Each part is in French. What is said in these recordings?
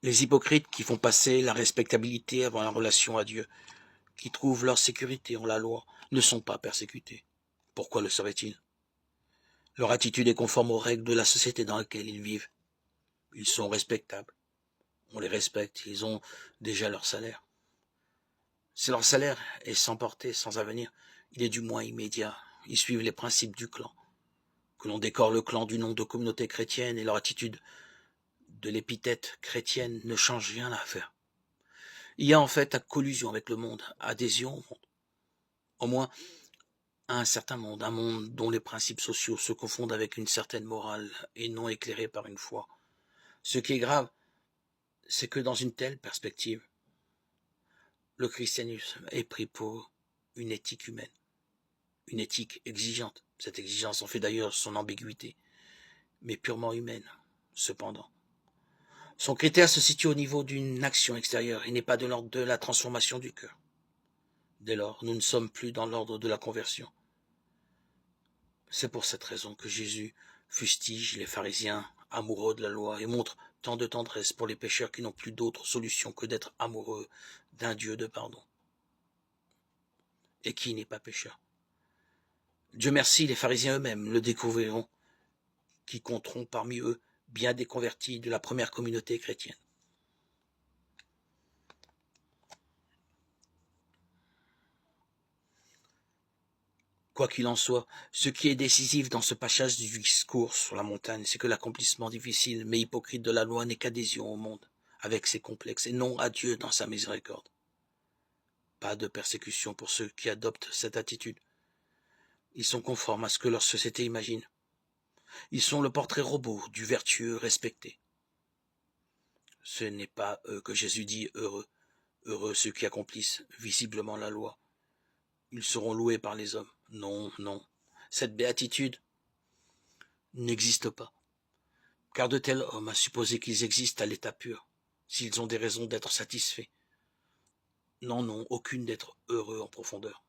Les hypocrites qui font passer la respectabilité avant la relation à Dieu, qui trouvent leur sécurité en la loi, ne sont pas persécutés. Pourquoi le seraient-ils? Leur attitude est conforme aux règles de la société dans laquelle ils vivent. Ils sont respectables. On les respecte, ils ont déjà leur salaire. Si leur salaire est sans portée, sans avenir, il est du moins immédiat. Ils suivent les principes du clan. Que l'on décore le clan du nom de communauté chrétienne et leur attitude de l'épithète chrétienne ne change rien à l'affaire. Il y a en fait collusion avec le monde, adhésion au monde. Au moins à un certain monde, un monde dont les principes sociaux se confondent avec une certaine morale et non éclairés par une foi. Ce qui est grave, c'est que dans une telle perspective, le christianisme est pris pour une éthique humaine, une éthique exigeante. Cette exigence en fait d'ailleurs son ambiguïté, mais purement humaine, cependant. Son critère se situe au niveau d'une action extérieure et n'est pas de l'ordre de la transformation du cœur. Dès lors, nous ne sommes plus dans l'ordre de la conversion. C'est pour cette raison que Jésus fustige les pharisiens amoureux de la loi et montre tant de tendresse pour les pécheurs qui n'ont plus d'autre solution que d'être amoureux d'un Dieu de pardon. Et qui n'est pas pécheur? Dieu merci, les pharisiens eux-mêmes le découvriront, qui compteront parmi eux bien des convertis de la première communauté chrétienne. Quoi qu'il en soit, ce qui est décisif dans ce passage du discours sur la montagne, c'est que l'accomplissement difficile mais hypocrite de la loi n'est qu'adhésion au monde, avec ses complexes, et non à Dieu dans sa miséricorde. Pas de persécution pour ceux qui adoptent cette attitude. Ils sont conformes à ce que leur société imagine. Ils sont le portrait robot du vertueux respecté. Ce n'est pas eux que Jésus dit heureux, heureux ceux qui accomplissent visiblement la loi. Ils seront loués par les hommes. Non, non. Cette béatitude n'existe pas. Car de tels hommes, à supposer qu'ils existent à l'état pur, s'ils ont des raisons d'être satisfaits, n'en ont aucune d'être heureux en profondeur.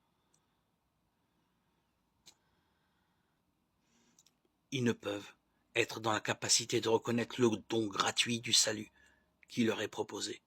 Ils ne peuvent être dans la capacité de reconnaître le don gratuit du salut qui leur est proposé.